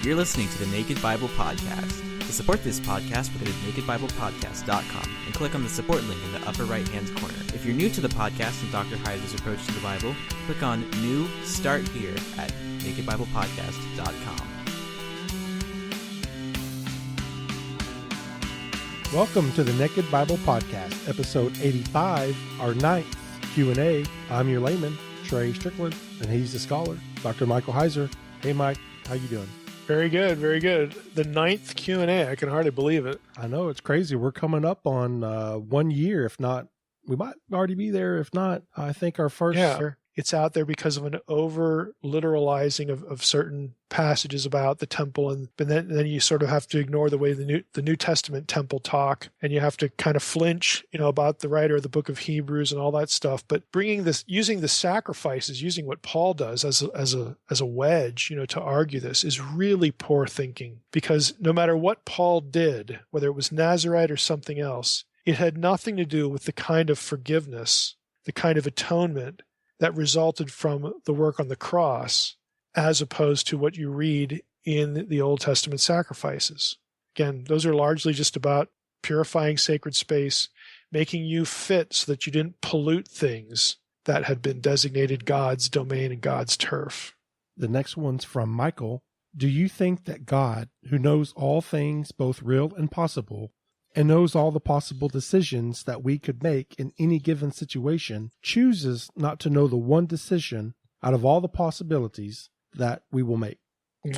You're listening to the Naked Bible Podcast. To support this podcast, go to nakedbiblepodcast.com and click on the support link in the upper right-hand corner. If you're new to the podcast and Dr. Heiser's approach to the Bible, click on New Start Here at nakedbiblepodcast.com. Welcome to the Naked Bible Podcast, episode 85, our 9th Q&A. I'm your layman, Trey Strickland, and he's the scholar, Dr. Michael Heiser. Hey, Mike, how you doing? Very good, very good. The 9th Q&A, I can hardly believe it. I know, it's crazy. We're coming up on 1 year, if not, we might already be there. If not, I think our first... Yeah, it's out there because of an over-literalizing of certain passages about the temple, and then you sort of have to ignore the way the New Testament temple talk, and you have to kind of flinch, about the writer of the book of Hebrews and all that stuff. But using the sacrifices, using what Paul does as a wedge, to argue this is really poor thinking, because no matter what Paul did, whether it was Nazirite or something else, it had nothing to do with the kind of forgiveness, the kind of atonement that resulted from the work on the cross, as opposed to what you read in the Old Testament sacrifices. Again, those are largely just about purifying sacred space, making you fit so that you didn't pollute things that had been designated God's domain and God's turf. The next one's from Michael. Do you think that God, who knows all things both real and possible, and knows all the possible decisions that we could make in any given situation, chooses not to know the one decision out of all the possibilities that we will make?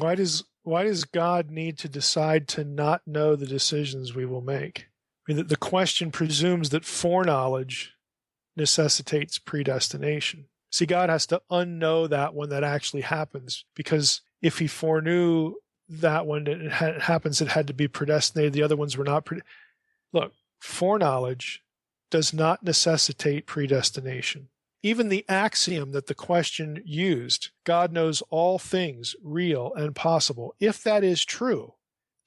Why does God need to decide to not know the decisions we will make? I mean, the question presumes that foreknowledge necessitates predestination. See, God has to unknow that when that actually happens, because if he foreknew that when it happens, it had to be predestinated. The other ones were not. Look, foreknowledge does not necessitate predestination. Even the axiom that the question used, God knows all things real and possible, if that is true,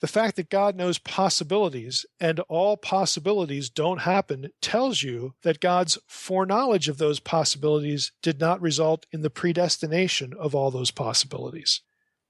the fact that God knows possibilities and all possibilities don't happen tells you that God's foreknowledge of those possibilities did not result in the predestination of all those possibilities.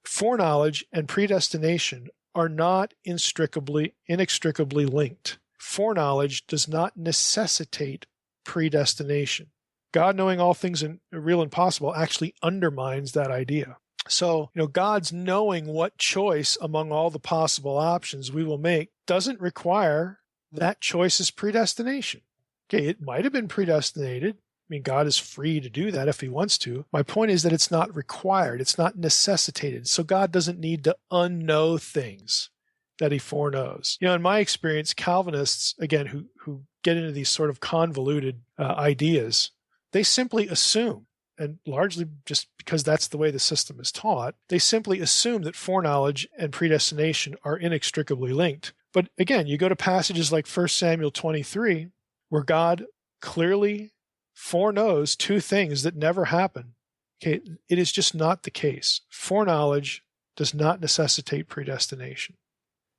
Foreknowledge and predestination are not inextricably linked. Foreknowledge does not necessitate predestination. God knowing all things real and possible actually undermines that idea. So, God's knowing what choice among all the possible options we will make doesn't require that choice's predestination. Okay, it might have been predestinated. I mean, God is free to do that if he wants to. My point is that it's not required. It's not necessitated. So God doesn't need to unknow things that he foreknows. In my experience, Calvinists, again, who get into these sort of convoluted ideas, they simply assume, and largely just because that's the way the system is taught, they simply assume that foreknowledge and predestination are inextricably linked. But again, you go to passages like 1 Samuel 23, where God clearly foreknows two things that never happen. Okay, it is just not the case. Foreknowledge does not necessitate predestination.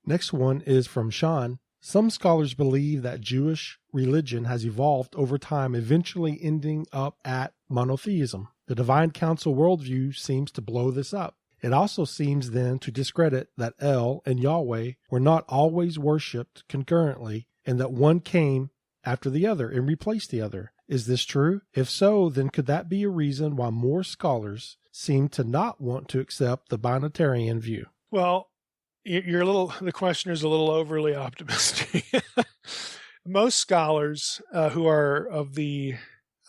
Next one is from Sean. Some scholars believe that Jewish religion has evolved over time, eventually ending up at monotheism. The divine council worldview seems to blow this up. It also seems then to discredit that El and Yahweh were not always worshipped concurrently, and that one came after the other and replaced the other. Is this true? If so, then could that be a reason why more scholars seem to not want to accept the binitarian view? Well, the questioner's a little overly optimistic. Most scholars who are of the,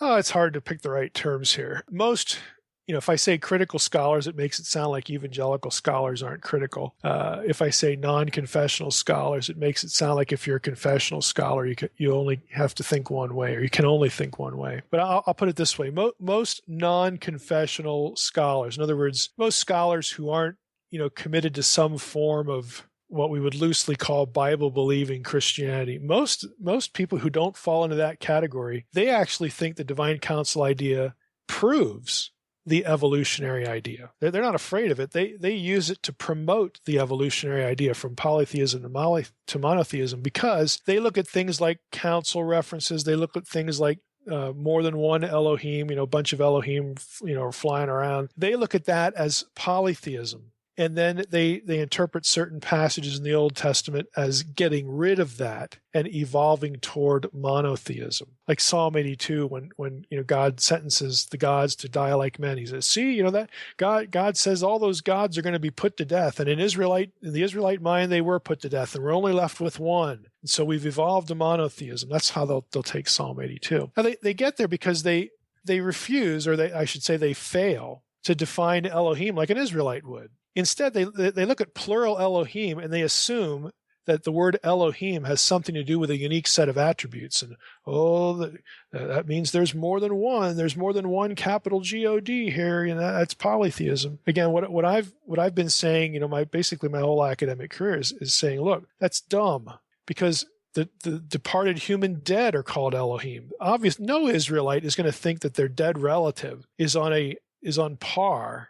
it's hard to pick the right terms here. Most, if I say critical scholars, it makes it sound like evangelical scholars aren't critical. If I say non-confessional scholars, it makes it sound like if you're a confessional scholar, you only have to think one way, or you can only think one way. But I'll put it this way. Most non-confessional scholars, in other words, most scholars who aren't committed to some form of what we would loosely call Bible-believing Christianity. Most people who don't fall into that category, they actually think the divine council idea proves the evolutionary idea. They're not afraid of it. They use it to promote the evolutionary idea from polytheism to monotheism, because they look at things like council references. They look at things like more than one Elohim, a bunch of Elohim, flying around. They look at that as polytheism. And then they interpret certain passages in the Old Testament as getting rid of that and evolving toward monotheism. Like Psalm 82, when God sentences the gods to die like men. He says, see, that God says all those gods are going to be put to death. And in the Israelite mind, they were put to death, and we're only left with one. And so we've evolved to monotheism. That's how they'll take Psalm 82. Now they get there because they refuse, or they fail to define Elohim like an Israelite would. Instead, they look at plural Elohim and they assume that the word Elohim has something to do with a unique set of attributes. And, that means there's more than one. There's more than one capital G-O-D here. That's polytheism. Again, what I've been saying, basically my whole academic career is saying, look, that's dumb, because the departed human dead are called Elohim. Obviously, no Israelite is going to think that their dead relative is on par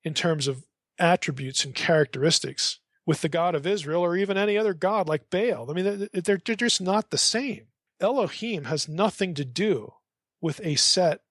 in terms of attributes and characteristics with the God of Israel, or even any other god like Baal. I mean, they're just not the same. Elohim has nothing to do with a set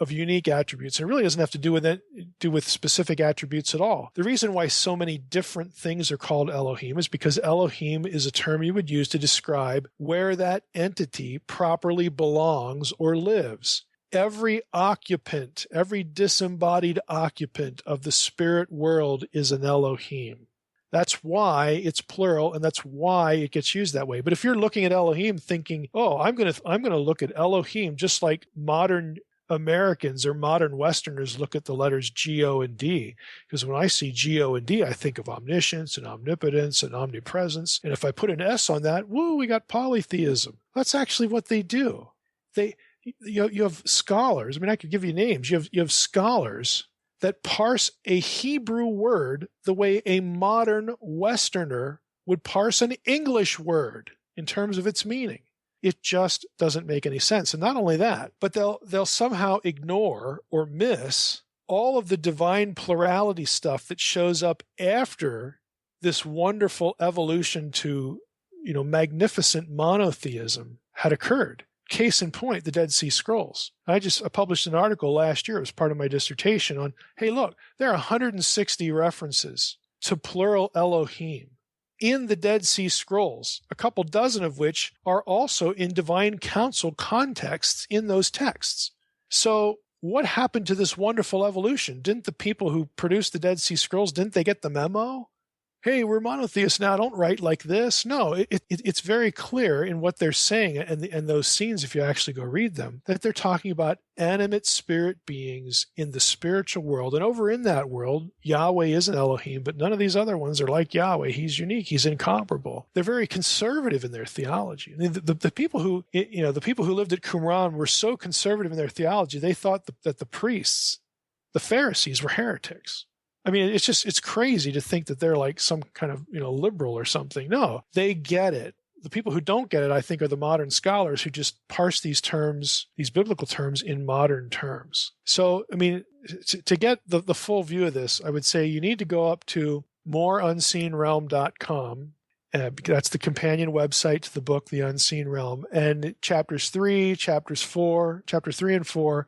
of unique attributes. It really doesn't have to do with specific attributes at all. The reason why so many different things are called Elohim is because Elohim is a term you would use to describe where that entity properly belongs or lives. Every occupant, every disembodied occupant of the spirit world is an Elohim. That's why it's plural, and that's why it gets used that way. But if you're looking at Elohim thinking, I'm going to look at Elohim just like modern Americans or modern Westerners look at the letters G-O and D, because when I see G-O and D, I think of omniscience and omnipotence and omnipresence. And if I put an S on that, we got polytheism. That's actually what they do. You have scholars. I mean, I could give you names. You have scholars that parse a Hebrew word the way a modern Westerner would parse an English word in terms of its meaning. It just doesn't make any sense. And not only that, but they'll somehow ignore or miss all of the divine plurality stuff that shows up after this wonderful evolution to, magnificent monotheism had occurred. Case in point, the Dead Sea Scrolls. I published an article last year. It was part of my dissertation on, hey, look, there are 160 references to plural Elohim in the Dead Sea Scrolls, a couple dozen of which are also in divine council contexts in those texts. So what happened to this wonderful evolution? Didn't the people who produced the Dead Sea Scrolls, didn't they get the memo? Hey, we're monotheists now, don't write like this. No, it's very clear in what they're saying and those scenes, if you actually go read them, that they're talking about animate spirit beings in the spiritual world. And over in that world, Yahweh is an Elohim, but none of these other ones are like Yahweh. He's unique. He's incomparable. They're very conservative in their theology. I mean, the people who lived at Qumran were so conservative in their theology, they thought that the priests, the Pharisees, were heretics. I mean, it's crazy to think that they're like some kind of, liberal or something. No, they get it. The people who don't get it, I think, are the modern scholars who just parse these terms, these biblical terms, in modern terms. So, I mean, to get the full view of this, I would say you need to go up to moreunseenrealm.com. That's the companion website to the book, The Unseen Realm. And chapter 3 and 4,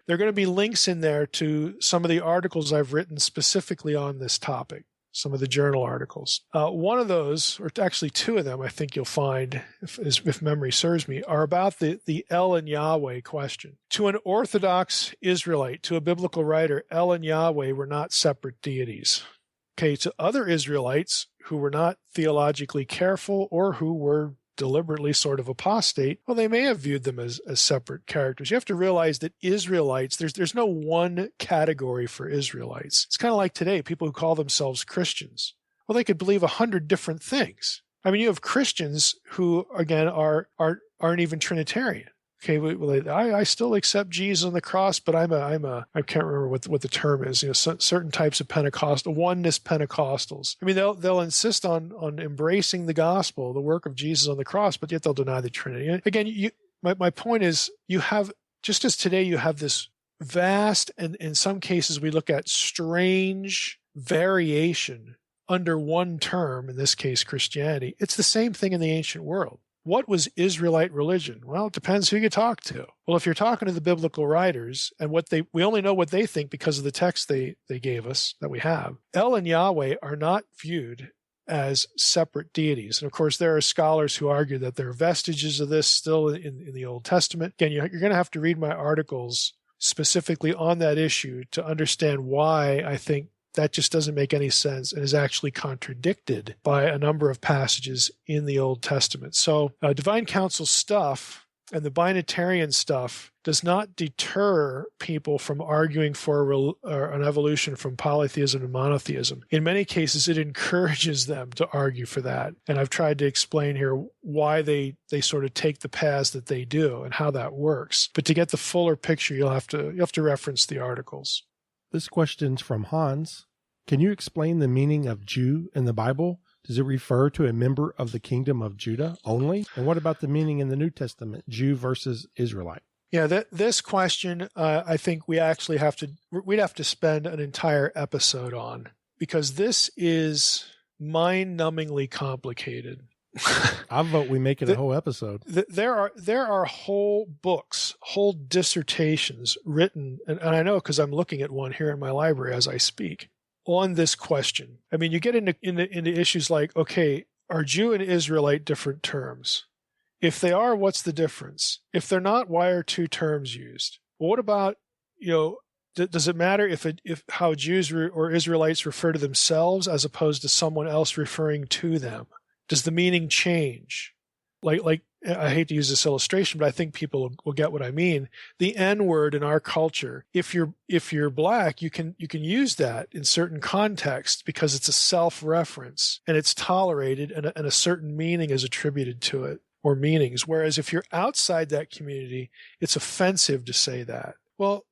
there are going to be links in there to some of the articles I've written specifically on this topic, some of the journal articles. One of those, or actually two of them, I think you'll find, if memory serves me, are about the El and Yahweh question. To an Orthodox Israelite, to a biblical writer, El and Yahweh were not separate deities. Okay, to other Israelites who were not theologically careful or who were deliberately sort of apostate, well, they may have viewed them as separate characters. You have to realize that Israelites, there's no one category for Israelites. It's kind of like today, people who call themselves Christians. Well, they could believe 100 different things. I mean, you have Christians who, again, aren't even Trinitarian. Okay, I still accept Jesus on the cross, but I can't remember what the term is. Certain types of oneness Pentecostals. I mean, they'll insist on embracing the gospel, the work of Jesus on the cross, but yet they'll deny the Trinity. Again, my point is, you have, just as today you have this vast, and in some cases we look at strange variation under one term, in this case Christianity. It's the same thing in the ancient world. what was Israelite religion? Well, it depends who you talk to. Well, if you're talking to the biblical writers and we only know what they think because of the text they gave us that we have. El and Yahweh are not viewed as separate deities. And of course, there are scholars who argue that there are vestiges of this still in the Old Testament. Again, you're going to have to read my articles specifically on that issue to understand why I think that just doesn't make any sense and is actually contradicted by a number of passages in the Old Testament. So divine counsel stuff and the binitarian stuff does not deter people from arguing for an evolution from polytheism to monotheism. In many cases, it encourages them to argue for that. And I've tried to explain here why they sort of take the paths that they do and how that works. But to get the fuller picture, you'll have to reference the articles. This question's from Hans. Can you explain the meaning of Jew in the Bible? Does it refer to a member of the kingdom of Judah only? And what about the meaning in the New Testament, Jew versus Israelite? Yeah, this question, I think we'd have to spend an entire episode on, because this is mind-numbingly complicated. I vote we make it a whole episode. There are whole books, whole dissertations written, and I know because I'm looking at one here in my library as I speak, on this question. I mean, you get into issues like, okay, are Jew and Israelite different terms? If they are, what's the difference? If they're not, why are two terms used? Well, what about, does it matter if how Jews or Israelites refer to themselves as opposed to someone else referring to them? Does the meaning change? Like I hate to use this illustration, but I think people will get what I mean. The N word in our culture, if you're black, you can use that in certain contexts because it's a self-reference and it's tolerated and a certain meaning is attributed to it, or meanings. Whereas if you're outside that community, it's offensive to say that. Well,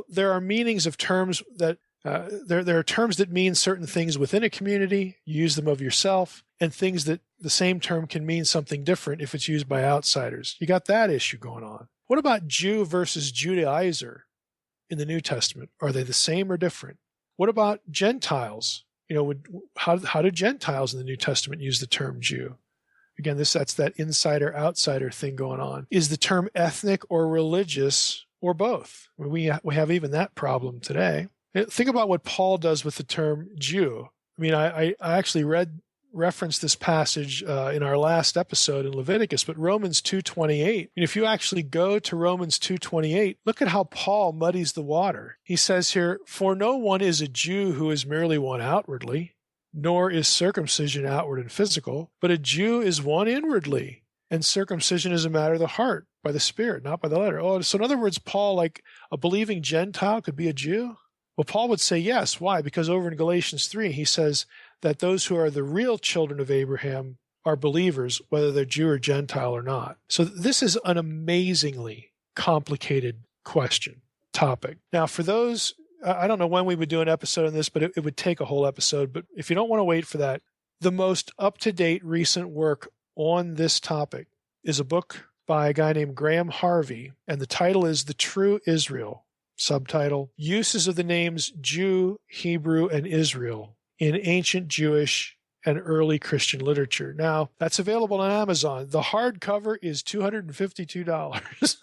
there are meanings of terms that there are terms that mean certain things within a community. You use them of yourself, and things that the same term can mean something different if it's used by outsiders. You got that issue going on. What about Jew versus Judaizer in the New Testament? Are they the same or different? What about Gentiles? How do Gentiles in the New Testament use the term Jew? Again, that's that insider-outsider thing going on. Is the term ethnic or religious or both? I mean, we have even that problem today. Think about what Paul does with the term Jew. I mean, I actually referenced this passage in our last episode in Leviticus, but Romans 2:28. And if you actually go to Romans 2:28, look at how Paul muddies the water. He says here, "For no one is a Jew who is merely one outwardly, nor is circumcision outward and physical, but a Jew is one inwardly, and circumcision is a matter of the heart, by the Spirit, not by the letter." Oh, so in other words, Paul, like a believing Gentile, could be a Jew? Well, Paul would say yes. Why? Because over in Galatians 3, he says that those who are the real children of Abraham are believers, whether they're Jew or Gentile or not. So this is an amazingly complicated topic. Now, for those, I don't know when we would do an episode on this, but it would take a whole episode. But if you don't want to wait for that, the most up-to-date recent work on this topic is a book by a guy named Graham Harvey, and the title is The True Israel. Subtitle, Uses of the Names Jew, Hebrew, and Israel in Ancient Jewish and Early Christian Literature. Now, that's available on Amazon. The hardcover is $252.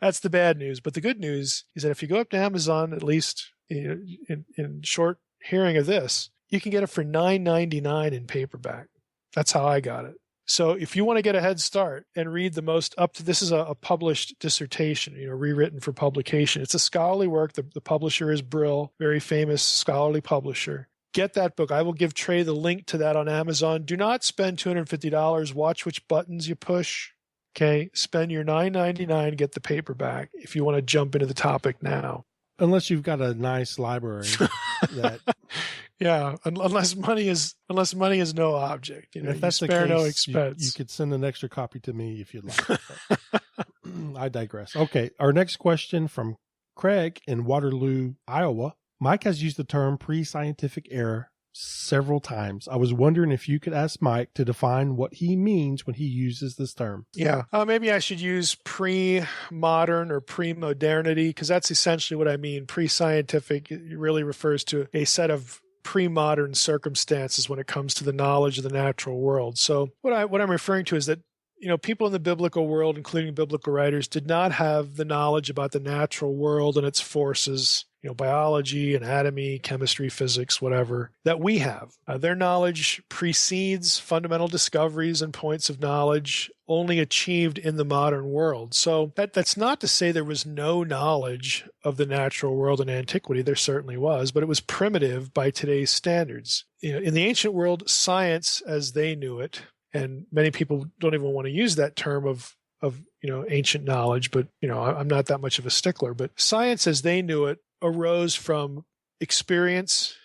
That's the bad news. But the good news is that if you go up to Amazon, at least in short hearing of this, you can get it for $9.99 in paperback. That's how I got it. So if you want to get a head start and read this is a published dissertation, rewritten for publication. It's a scholarly work. The publisher is Brill, very famous scholarly publisher. Get that book. I will give Trey the link to that on Amazon. Do not spend $250. Watch which buttons you push. Okay, spend your $9.99, get the paperback if you want to jump into the topic now. Unless you've got a nice library that yeah, unless money is no object. If that's the case, no expense. You could send an extra copy to me if you'd like. I digress. Okay, our next question from Craig in Waterloo, Iowa. Mike has used the term pre-scientific era several times. I was wondering if you could ask Mike to define what he means when he uses this term. Yeah, maybe I should use pre-modern or pre-modernity, because that's essentially what I mean. Pre-scientific really refers to a set of pre-modern circumstances when it comes to the knowledge of the natural world. So what I'm referring to is that people in the biblical world, including biblical writers, did not have the knowledge about the natural world and its forces, biology, anatomy, chemistry, physics, whatever, that we have. Their knowledge precedes fundamental discoveries and points of knowledge only achieved in the modern world. So that's not to say there was no knowledge of the natural world in antiquity. There certainly was, but it was primitive by today's standards. In the ancient world, science as they knew it, and many people don't even want to use that term of ancient knowledge, but I'm not that much of a stickler. But science as they knew it arose from experience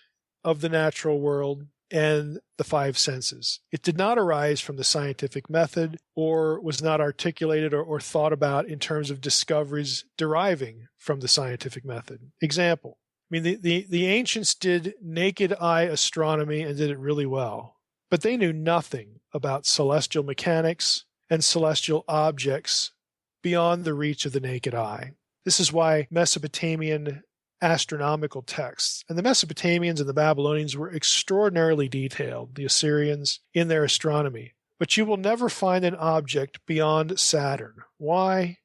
of the natural world and the five senses. It did not arise from the scientific method or was not articulated or thought about in terms of discoveries deriving from the scientific method. Example, the ancients did naked eye astronomy and did it really well, but they knew nothing about celestial mechanics and celestial objects beyond the reach of the naked eye. This is why Mesopotamian astronomical texts, and the Mesopotamians and the Babylonians were extraordinarily detailed, the Assyrians, in their astronomy. But you will never find an object beyond Saturn. Why?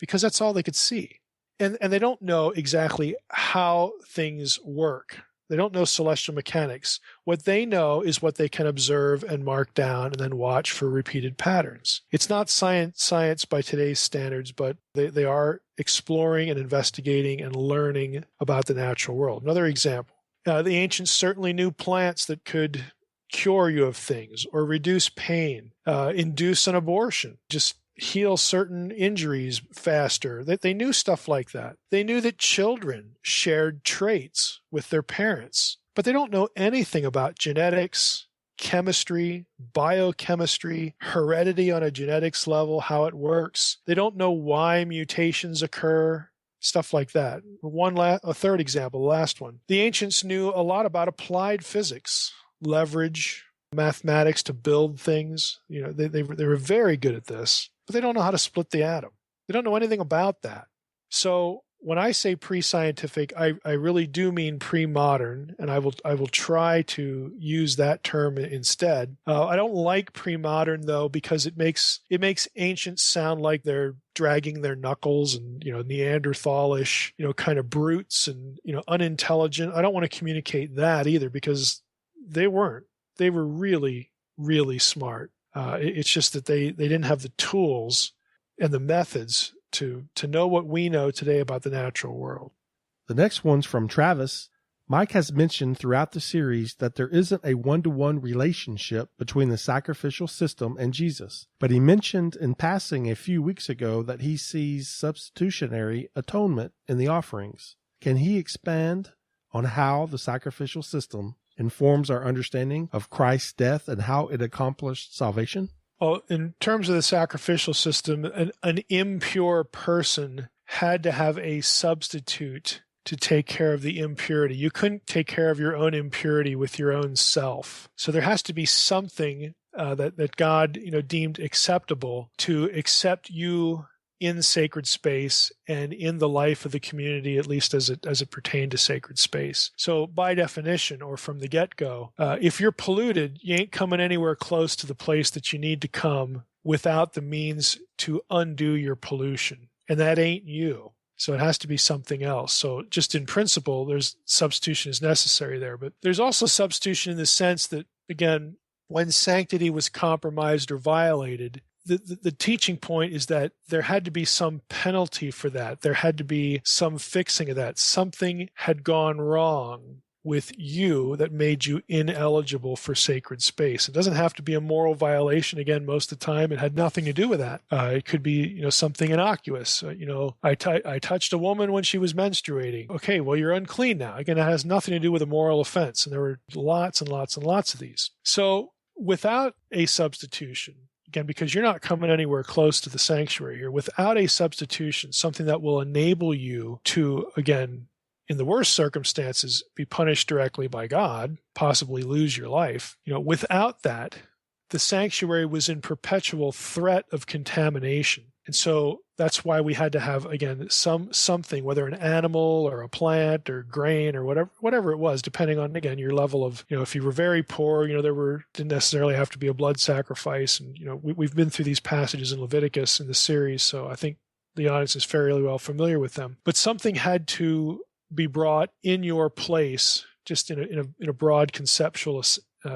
Because that's all they could see. And they don't know exactly how things work. They don't know celestial mechanics. What they know is what they can observe and mark down and then watch for repeated patterns. It's not science by today's standards, but they are exploring and investigating and learning about the natural world. Another example, the ancients certainly knew plants that could cure you of things or reduce pain, induce an abortion, just heal certain injuries faster. They knew stuff like that. They knew that children shared traits with their parents, but they don't know anything about genetics, chemistry, biochemistry, heredity on a genetics level, how it works. They don't know why mutations occur, stuff like that. A third example, the last one. The ancients knew a lot about applied physics, leverage, mathematics to build things. They were very good at this. But they don't know how to split the atom. They don't know anything about that. So when I say pre-scientific, I really do mean pre-modern, and I will try to use that term instead. I don't like pre-modern though, because it makes ancients sound like they're dragging their knuckles and Neanderthalish, kind of brutes and unintelligent. I don't want to communicate that either, because they weren't. They were really, really smart. It's just that they didn't have the tools and the methods to know what we know today about the natural world. The next one's from Travis. Mike has mentioned throughout the series that there isn't a one-to-one relationship between the sacrificial system and Jesus, but he mentioned in passing a few weeks ago that he sees substitutionary atonement in the offerings. Can he expand on how the sacrificial system informs our understanding of Christ's death and how it accomplished salvation? Well, in terms of the sacrificial system, an impure person had to have a substitute to take care of the impurity. You couldn't take care of your own impurity with your own self. So there has to be something that God deemed acceptable to accept you in sacred space and in the life of the community, at least as it pertained to sacred space. So by definition, or from the get-go, if you're polluted, you ain't coming anywhere close to the place that you need to come without the means to undo your pollution. And that ain't you. So it has to be something else. So just in principle, there's substitution is necessary there. But there's also substitution in the sense that, again, when sanctity was compromised or violated, the teaching point is that there had to be some penalty for that. There had to be some fixing of that. Something had gone wrong with you that made you ineligible for sacred space. It doesn't have to be a moral violation. Again, most of the time, it had nothing to do with that. It could be, something innocuous. I touched a woman when she was menstruating. Okay, well, you're unclean now. Again, that has nothing to do with a moral offense. And there were lots and lots and lots of these. So without a substitution, again, because you're not coming anywhere close to the sanctuary here, without a substitution, something that will enable you to, again, in the worst circumstances, be punished directly by God, possibly lose your life. Without that, the sanctuary was in perpetual threat of contamination. And so that's why we had to have, again, something, whether an animal or a plant or grain or whatever it was, depending on, again, your level of, if you were very poor, didn't necessarily have to be a blood sacrifice. And, we've been through these passages in Leviticus in the series, so I think the audience is fairly well familiar with them. But something had to be brought in your place, just in a broad conceptual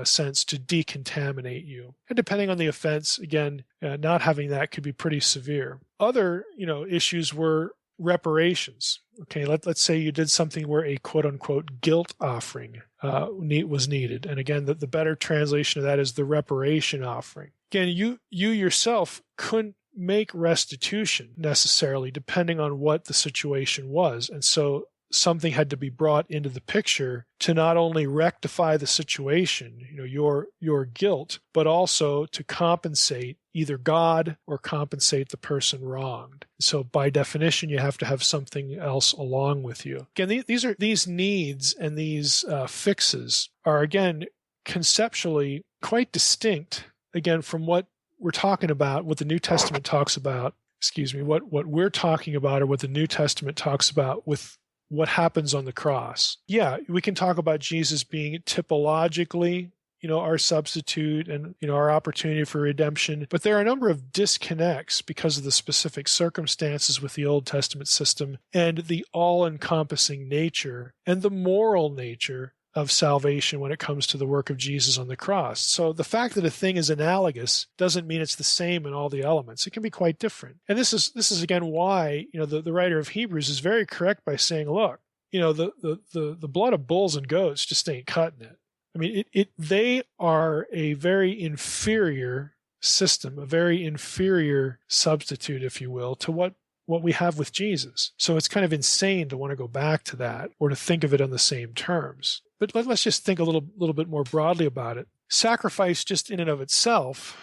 sense, to decontaminate you. And depending on the offense, again, not having that could be pretty severe. Other, issues were reparations. Okay, let's say you did something where a quote-unquote guilt offering was needed. And again, the better translation of that is the reparation offering. Again, you yourself couldn't make restitution necessarily, depending on what the situation was. And so something had to be brought into the picture to not only rectify the situation, your guilt, but also to compensate either God or compensate the person wronged. So by definition, you have to have something else along with you. Again, these needs and these fixes are, again, conceptually quite distinct, again, from what we're talking about, what the New Testament talks about, what we're talking about, or what the New Testament talks about with what happens on the cross. Yeah, we can talk about Jesus being typologically, our substitute and, our opportunity for redemption. But there are a number of disconnects because of the specific circumstances with the Old Testament system and the all-encompassing nature and the moral nature of salvation when it comes to the work of Jesus on the cross. So the fact that a thing is analogous doesn't mean it's the same in all the elements. It can be quite different. And this is again why, the writer of Hebrews is very correct by saying, look, the blood of bulls and goats just ain't cutting it. I mean, they are a very inferior system, a very inferior substitute, if you will, to what we have with Jesus. So it's kind of insane to want to go back to that or to think of it on the same terms. But let's just think a little bit more broadly about it. Sacrifice just in and of itself,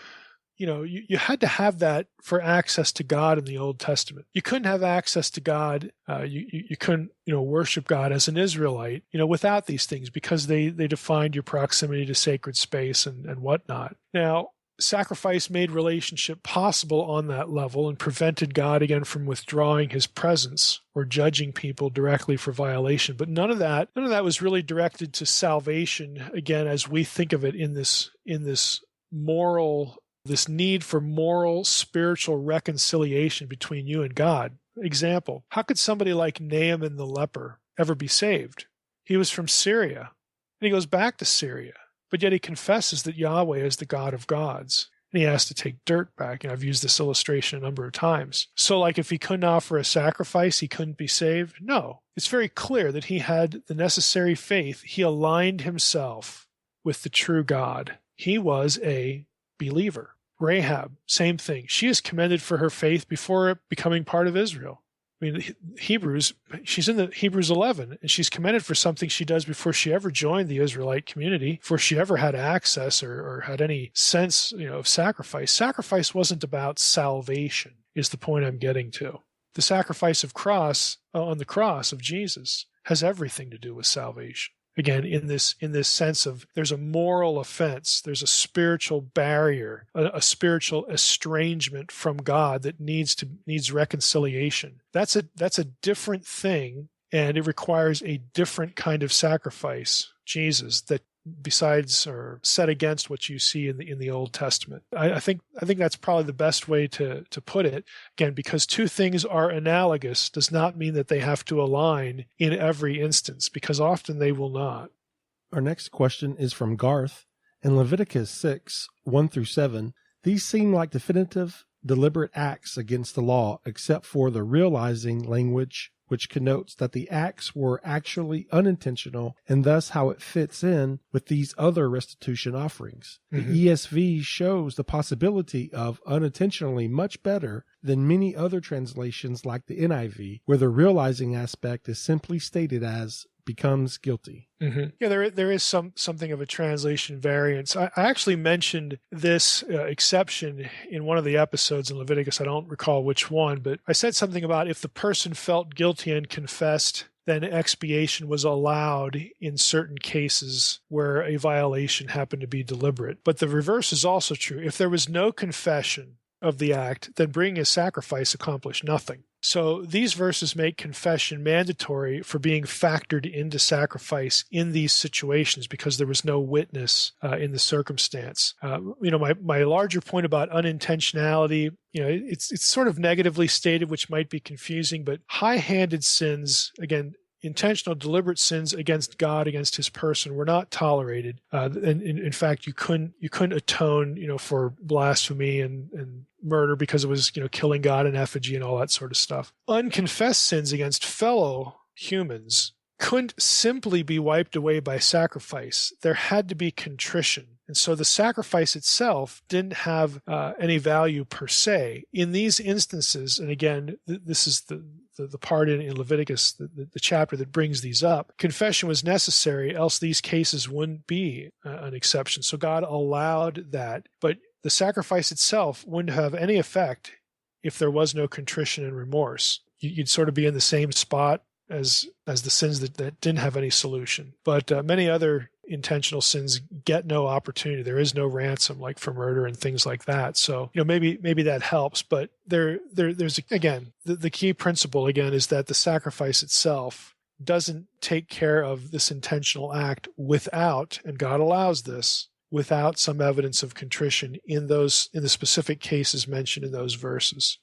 you had to have that for access to God in the Old Testament. You couldn't have access to God. You couldn't, worship God as an Israelite, without these things because they defined your proximity to sacred space and whatnot. Now, sacrifice made relationship possible on that level and prevented God, again, from withdrawing his presence or judging people directly for violation. But none of that was really directed to salvation, again, as we think of it in this need for moral, spiritual reconciliation between you and God. Example, how could somebody like Naaman the leper ever be saved? He was from Syria, and he goes back to Syria. But yet he confesses that Yahweh is the God of gods. And he has to take dirt back. And I've used this illustration a number of times. So like if he couldn't offer a sacrifice, he couldn't be saved? No. It's very clear that he had the necessary faith. He aligned himself with the true God. He was a believer. Rahab, same thing. She is commended for her faith before becoming part of Israel. I mean, she's in the Hebrews 11, and she's commended for something she does before she ever joined the Israelite community, before she ever had access or had any sense, of sacrifice. Sacrifice wasn't about salvation, is the point I'm getting to. The sacrifice on the cross of Jesus has everything to do with salvation. Again, in this sense of there's a moral offense, there's a spiritual barrier, a spiritual estrangement from God that needs reconciliation. That's a different thing, and it requires a different kind of sacrifice, Jesus, that besides or set against what you see in the Old Testament. I think that's probably the best way to put it. Again, because two things are analogous does not mean that they have to align in every instance, because often they will not. Our next question is from Garth. In Leviticus 6, 1-7, these seem like definitive, deliberate acts against the law, except for the realizing language, which connotes that the acts were actually unintentional and thus how it fits in with these other restitution offerings. Mm-hmm. The ESV shows the possibility of unintentionally much better than many other translations like the NIV, where the realizing aspect is simply stated as becomes guilty. Mm-hmm. Yeah, there is something of a translation variance. I actually mentioned this exception in one of the episodes in Leviticus. I don't recall which one, but I said something about if the person felt guilty and confessed, then expiation was allowed in certain cases where a violation happened to be deliberate. But the reverse is also true. If there was no confession of the act, then bringing a sacrifice accomplished nothing. So these verses make confession mandatory for being factored into sacrifice in these situations because there was no witness in the circumstance. My larger point about unintentionality, it's sort of negatively stated, which might be confusing, but high-handed sins, again, intentional, deliberate sins against God, against His person, were not tolerated. And in fact, you couldn't atone, for blasphemy and murder because it was, killing God in effigy and all that sort of stuff. Unconfessed sins against fellow humans couldn't simply be wiped away by sacrifice. There had to be contrition. And so the sacrifice itself didn't have any value per se. In these instances, and again, this is the part in Leviticus, the chapter that brings these up, confession was necessary, else these cases wouldn't be an exception. So God allowed that. But the sacrifice itself wouldn't have any effect if there was no contrition and remorse. You'd sort of be in the same spot as the sins that didn't have any solution. But many other intentional sins get no opportunity. There is no ransom, like for murder and things like that. So, maybe that helps. But there's again, the key principle again is that the sacrifice itself doesn't take care of this intentional act without, and God allows this, without some evidence of contrition in the specific cases mentioned in those verses.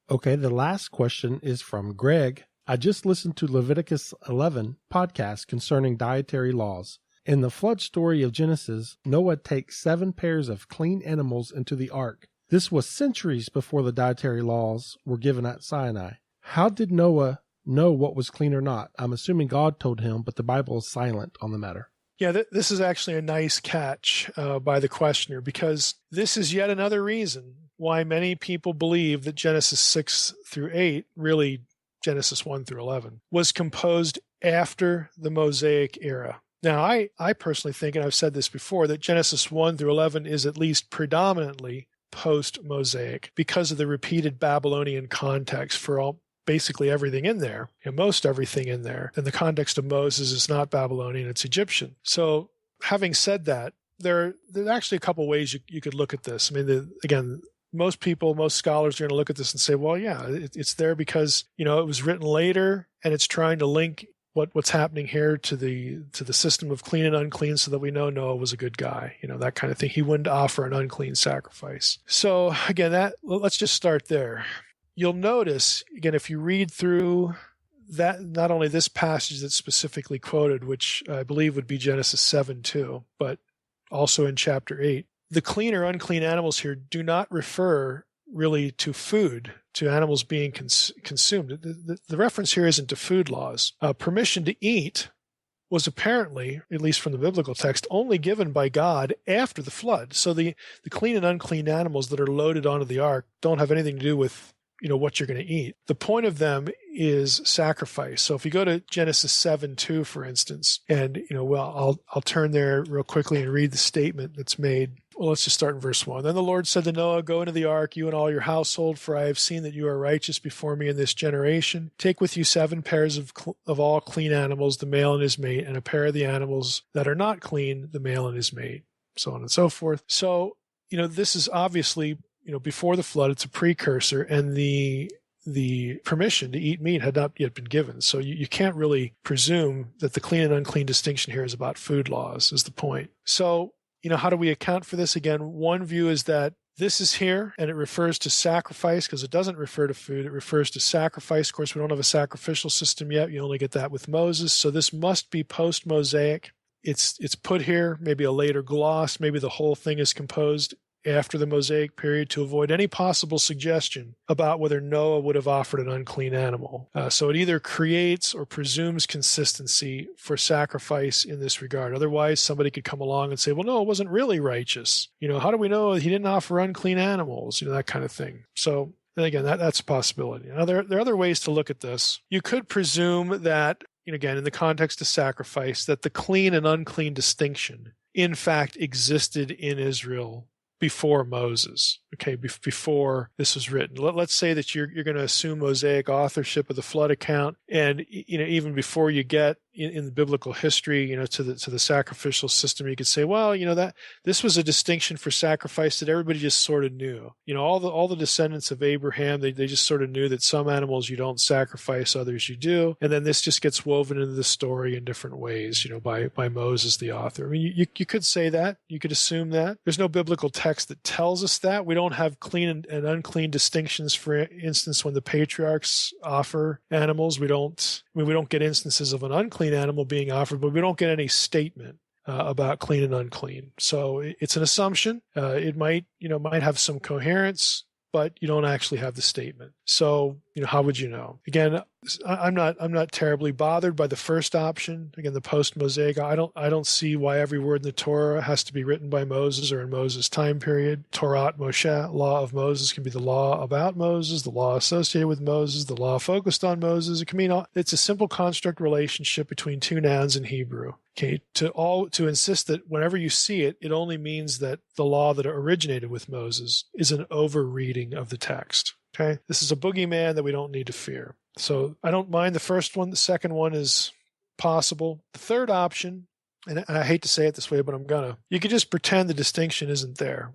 Okay, the last question is from Greg. I just listened to Leviticus 11 podcast concerning dietary laws. In the flood story of Genesis, Noah takes 7 pairs of clean animals into the ark. This was centuries before the dietary laws were given at Sinai. How did Noah know what was clean or not? I'm assuming God told him, but the Bible is silent on the matter. Yeah, this is actually a nice catch by the questioner, because this is yet another reason why many people believe that Genesis 6 through 8, really Genesis 1 through 11, was composed after the Mosaic era. Now, I personally think, and I've said this before, that Genesis 1 through 11 is at least predominantly post-Mosaic because of the repeated Babylonian context for basically everything in there, most everything in there. And the context of Moses is not Babylonian, it's Egyptian. So having said that, there are actually a couple ways you could look at this. I mean, again, most scholars are going to look at this and say, well, yeah, it's there because, it was written later and it's trying to link what's happening here to the system of clean and unclean so that we know Noah was a good guy, that kind of thing. He wouldn't offer an unclean sacrifice. So again, let's just start there. You'll notice, again, if you read through that, not only this passage that's specifically quoted, which I believe would be Genesis 7:2, but also in chapter 8, the clean or unclean animals here do not refer really to food, to animals being consumed. The reference here isn't to food laws. Permission to eat was apparently, at least from the biblical text, only given by God after the flood. So the clean and unclean animals that are loaded onto the ark don't have anything to do with what you're going to eat. The point of them is sacrifice. So if you go to Genesis 7:2, for instance, and I'll turn there real quickly and read the statement that's made. Well, let's just start in verse 1. Then the Lord said to Noah, "Go into the ark, you and all your household, for I have seen that you are righteous before me in this generation. Take with you 7 pairs of all clean animals, the male and his mate, and a pair of the animals that are not clean, the male and his mate," so on and so forth. So, this is obviously, before the flood, it's a precursor, and the permission to eat meat had not yet been given. So you can't really presume that the clean and unclean distinction here is about food laws, is the point. So, how do we account for this? Again, one view is that this is here, and it refers to sacrifice because it doesn't refer to food. It refers to sacrifice. Of course, we don't have a sacrificial system yet. You only get that with Moses. So this must be post-Mosaic. It's put here, maybe a later gloss. Maybe the whole thing is composed after the Mosaic period to avoid any possible suggestion about whether Noah would have offered an unclean animal. So it either creates or presumes consistency for sacrifice in this regard. Otherwise, somebody could come along and say, well, Noah wasn't really righteous. How do we know he didn't offer unclean animals? That kind of thing. So, and again, that's a possibility. Now, there are other ways to look at this. You could presume that, again, in the context of sacrifice, that the clean and unclean distinction, in fact, existed in Israel before Moses, before this was written. Let's say that you're going to assume Mosaic authorship of the flood account, and even before you get in the biblical history, to the sacrificial system, you could say, well, that this was a distinction for sacrifice that everybody just sort of knew. All the descendants of Abraham, they just sort of knew that some animals you don't sacrifice, others you do. And then this just gets woven into the story in different ways, by Moses, the author. I mean, you could say that. You could assume that. There's no biblical text that tells us that. We don't have clean and unclean distinctions, for instance, when the patriarchs offer animals. We don't get instances of an unclean animal being offered, but we don't get any statement about clean and unclean. So it's an assumption. It might have some coherence, but you don't actually have the statement. So, how would you know? Again, I'm not terribly bothered by the first option. Again, the post-Mosaic. I don't see why every word in the Torah has to be written by Moses or in Moses' time period. Torah Moshe, law of Moses, can be the law about Moses, the law associated with Moses, the law focused on Moses. It can mean it's a simple construct relationship between two nouns in Hebrew. Okay, to insist that whenever you see it, it only means that the law that originated with Moses is an over-reading of the text. Okay, this is a boogeyman that we don't need to fear. So I don't mind the first one. The second one is possible. The third option, and I hate to say it this way, but I'm gonna, you could just pretend the distinction isn't there.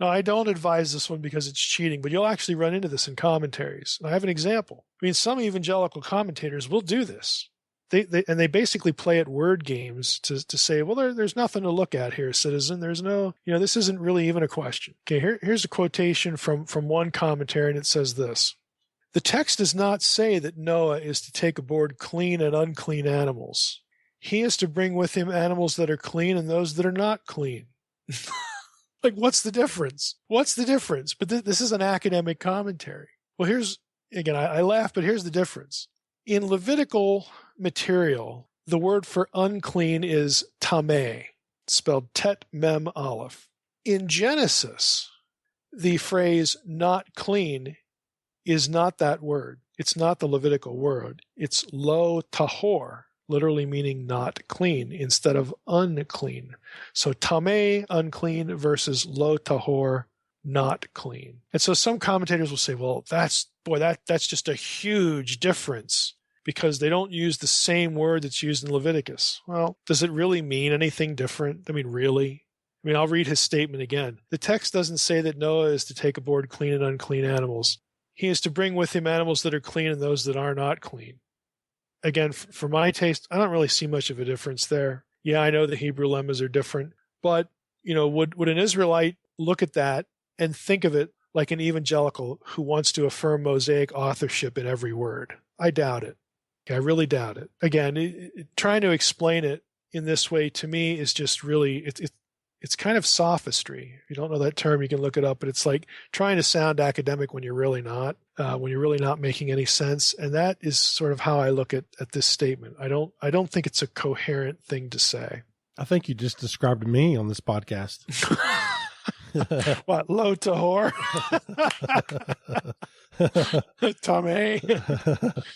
Now, I don't advise this one because it's cheating, but you'll actually run into this in commentaries. And I have an example. I mean, some evangelical commentators will do this. They basically play at word games to say, well, there's nothing to look at here, citizen. There's no, this isn't really even a question. Okay, here's a quotation from one commentary, and it says this. The text does not say that Noah is to take aboard clean and unclean animals. He is to bring with him animals that are clean and those that are not clean. Like, what's the difference? What's the difference? But this is an academic commentary. Well, I laugh, but here's the difference. In Levitical material, the word for unclean is tameh, spelled tet mem aleph. In Genesis, the phrase not clean is not that word. It's not the Levitical word. It's lo tahor, literally meaning not clean, instead of unclean. So tameh, unclean, versus lo tahor, not clean. And so some commentators will say, well, that's just a huge difference, because they don't use the same word that's used in Leviticus. Well, does it really mean anything different? I mean, really? I mean, I'll read his statement again. The text doesn't say that Noah is to take aboard clean and unclean animals. He is to bring with him animals that are clean and those that are not clean. Again, for my taste, I don't really see much of a difference there. Yeah, I know the Hebrew lemmas are different, but, would an Israelite look at that and think of it like an evangelical who wants to affirm Mosaic authorship in every word? I doubt it. I really doubt it. Again, trying to explain it in this way to me is just really, it's kind of sophistry. If you don't know that term, you can look it up, but it's like trying to sound academic when you're really not making any sense. And that is sort of how I look at this statement. I don't think it's a coherent thing to say. I think you just described me on this podcast. What, lo tahor? Tommy.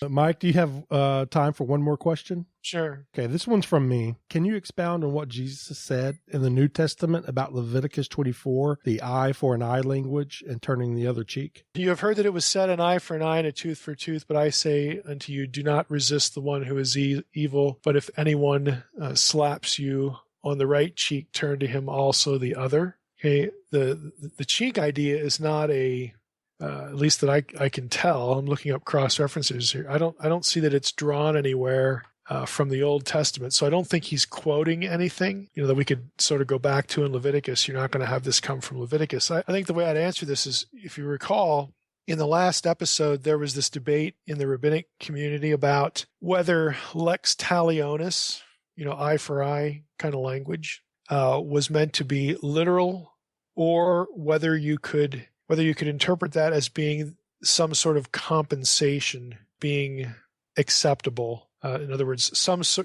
Mike, do you have time for one more question? Sure. Okay, this one's from me. Can you expound on what Jesus said in the New Testament about Leviticus 24, the eye for an eye language and turning the other cheek? You have heard that it was said, an eye for an eye and a tooth for a tooth, but I say unto you, do not resist the one who is evil, but if anyone slaps you on the right cheek, turn to him also the other. Okay, the cheek idea is not at least that I can tell. I'm looking up cross-references here. I don't see that it's drawn anywhere from the Old Testament. So I don't think he's quoting anything, that we could sort of go back to in Leviticus. You're not going to have this come from Leviticus. I think the way I'd answer this is, if you recall, in the last episode, there was this debate in the rabbinic community about whether lex talionis, eye for eye kind of language, was meant to be literal, or whether you could interpret that as being some sort of compensation being acceptable. In other words,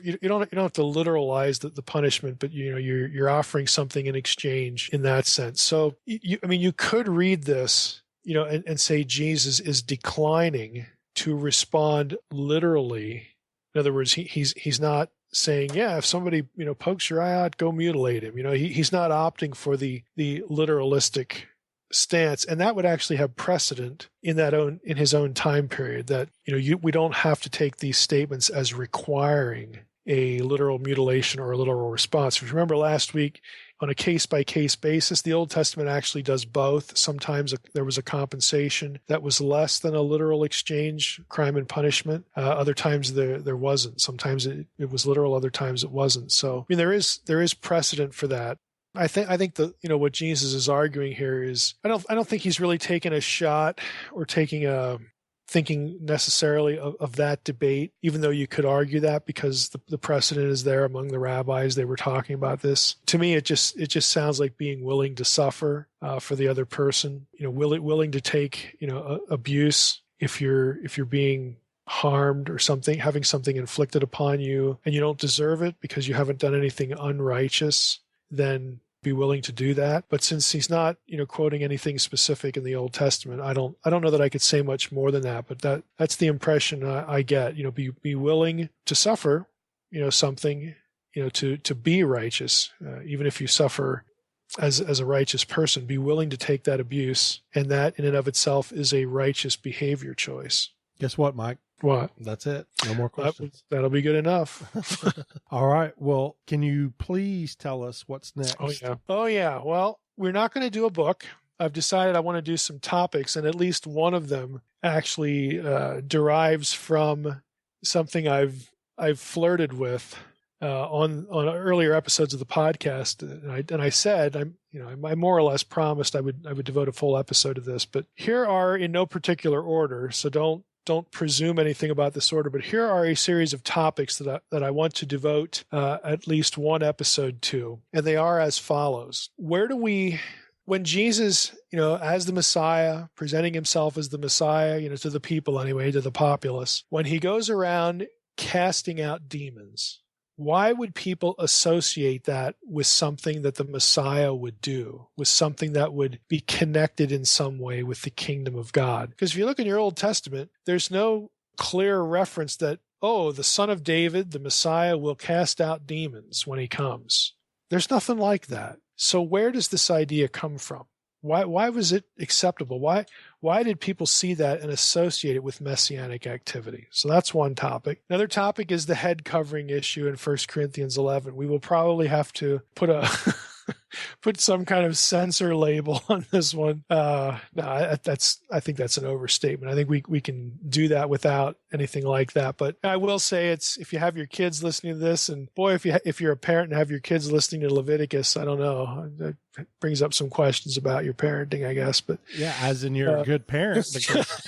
you don't have to literalize the punishment, but you're offering something in exchange in that sense. So you could read this, and say Jesus is declining to respond literally. In other words, he's not saying, yeah, if somebody, pokes your eye out, go mutilate him. He's not opting for the literalistic stance, and that would actually have precedent in his own time period. That we don't have to take these statements as requiring a literal mutilation or a literal response. If you remember last week, on a case-by-case basis, the Old Testament actually does both. Sometimes there was a compensation that was less than a literal exchange, crime and punishment. Other times there wasn't. Sometimes it was literal, other times it wasn't. So there is precedent for that. I think what Jesus is arguing here is I don't think he's really taking a shot or thinking necessarily of that debate, even though you could argue that because the precedent is there among the rabbis. They were talking about this. To me, it just sounds like being willing to suffer for the other person. Willing to take abuse if you're being harmed or something, having something inflicted upon you, and you don't deserve it because you haven't done anything unrighteous. Then be willing to do that. But since he's not, quoting anything specific in the Old Testament, I don't know that I could say much more than that. But that's the impression I get. Be willing to suffer, something, to be righteous, even if you suffer as a righteous person. Be willing to take that abuse, and that in and of itself is a righteous behavior choice. Guess what, Mike? What? That's it. No more questions. That'll be good enough. All right. Well, can you please tell us what's next? Oh, yeah. Well, we're not going to do a book. I've decided I want to do some topics, and at least one of them actually derives from something I've flirted with on earlier episodes of the podcast. And I said, I more or less promised I would devote a full episode to this. But here are, in no particular order, so don't presume anything about this order, but here are a series of topics that I want to devote at least one episode to, and they are as follows. When Jesus, as the Messiah, presenting himself as the Messiah, to the people anyway, to the populace, when he goes around casting out demons, why would people associate that with something that the Messiah would do, with something that would be connected in some way with the kingdom of God? Because if you look in your Old Testament, there's no clear reference that, the Son of David, the Messiah, will cast out demons when he comes. There's nothing like that. So where does this idea come from? Why was it acceptable? Why did people see that and associate it with messianic activity? So that's one topic. Another topic is the head covering issue in 1 Corinthians 11. We will probably have to put some kind of censor label on this one. I think that's an overstatement. I think we can do that without anything like that. But I will say if you have your kids listening to this, and boy, if you're a parent and have your kids listening to Leviticus, I don't know. It brings up some questions about your parenting, I guess. But yeah, as in you're a good parent. Because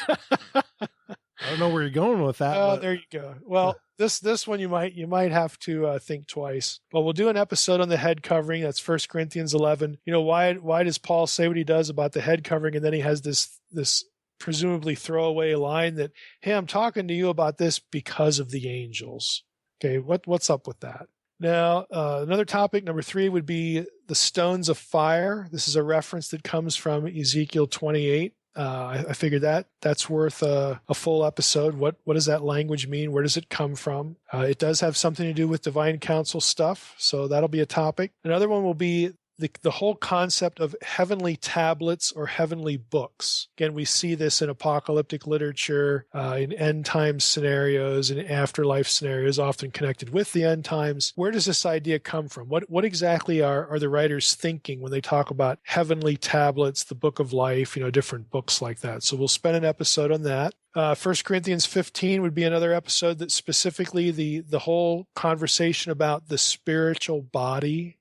I don't know where you're going with that. Oh, there you go. Well, this one you might have to think twice. But we'll do an episode on the head covering. That's 1 Corinthians 11. Why does Paul say what he does about the head covering, and then he has this presumably throwaway line that, hey, I'm talking to you about this because of the angels. Okay, what's up with that? Now, another topic, number 3, would be the stones of fire. This is a reference that comes from Ezekiel 28. I figured that's worth a full episode. What does that language mean? Where does it come from? It does have something to do with divine counsel stuff, so that'll be a topic. Another one will be the whole concept of heavenly tablets or heavenly books. Again, we see this in apocalyptic literature, in end time scenarios, in afterlife scenarios, often connected with the end times. Where does this idea come from? What exactly are the writers thinking when they talk about heavenly tablets, the book of life, different books like that? So we'll spend an episode on that. 1 Corinthians 15 would be another episode that specifically the whole conversation about the spiritual body.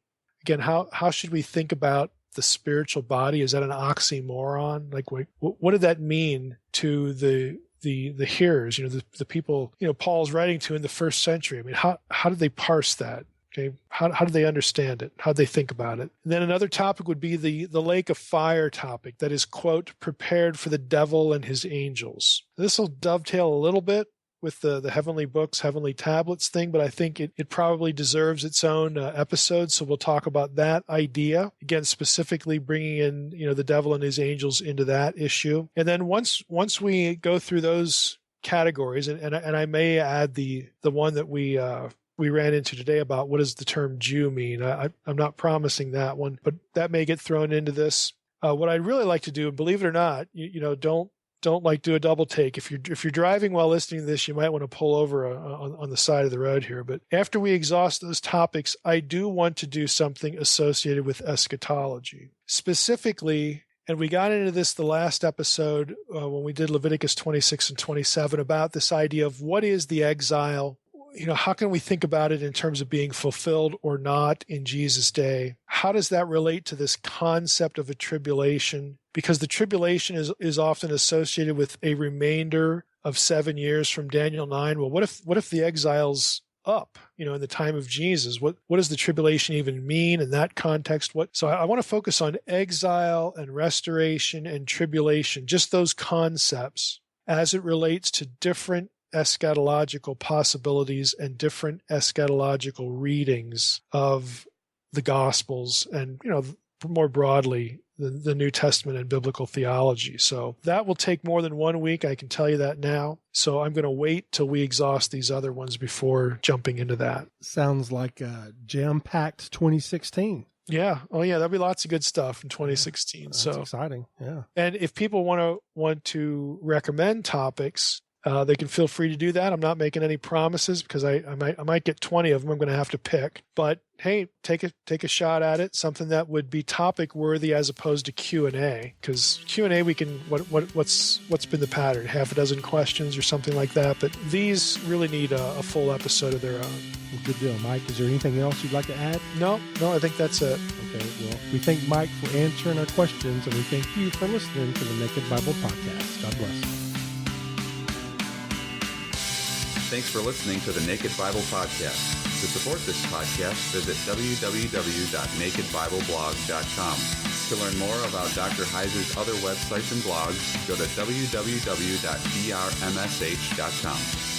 Again, how should we think about the spiritual body? Is that an oxymoron? Like, what did that mean to the hearers? The people Paul's writing to in the first century. I mean, how did they parse that? Okay, how did they understand it? How did they think about it? And then another topic would be the lake of fire topic. That is, quote, prepared for the devil and his angels. This will dovetail a little bit with the heavenly books, heavenly tablets thing, but I think it probably deserves its own episode, so we'll talk about that idea. Again, specifically bringing in, the devil and his angels into that issue. And then once we go through those categories, and I may add the one that we ran into today about what does the term Jew mean. I'm not promising that one, but that may get thrown into this. What I'd really like to do, and believe it or not, don't like do a double take. If you're driving while listening to this, you might want to pull over on the side of the road here. But after we exhaust those topics, I do want to do something associated with eschatology. Specifically, and we got into this the last episode when we did Leviticus 26 and 27 about this idea of what is the exile. How can we think about it in terms of being fulfilled or not in Jesus' day? How does that relate to this concept of a tribulation? Because the tribulation is often associated with a remainder of 7 years from Daniel 9. Well, what if the exile's up, in the time of Jesus? What does the tribulation even mean in that context? So I want to focus on exile and restoration and tribulation, just those concepts as it relates to different eschatological possibilities and different eschatological readings of the Gospels and, more broadly, the New Testament and biblical theology. So that will take more than 1 week. I can tell you that now. So I'm going to wait till we exhaust these other ones before jumping into that. Sounds like a jam-packed 2016. Yeah. Oh, yeah. There'll be lots of good stuff in 2016. That's exciting. Yeah. And if people want to recommend topics, they can feel free to do that. I'm not making any promises because I might get 20 of them. I'm going to have to pick. But hey, take a shot at it. Something that would be topic worthy as opposed to Q&A. Because Q&A, we can what's been the pattern? Half a dozen questions or something like that. But these really need a full episode of their own. Good deal, Mike. Is there anything else you'd like to add? No, I think that's it. Okay, well, we thank Mike for answering our questions, and we thank you for listening to the Naked Bible Podcast. God bless. Thanks for listening to the Naked Bible Podcast. To support this podcast, visit www.nakedbibleblog.com. To learn more about Dr. Heiser's other websites and blogs, go to www.drmsh.com.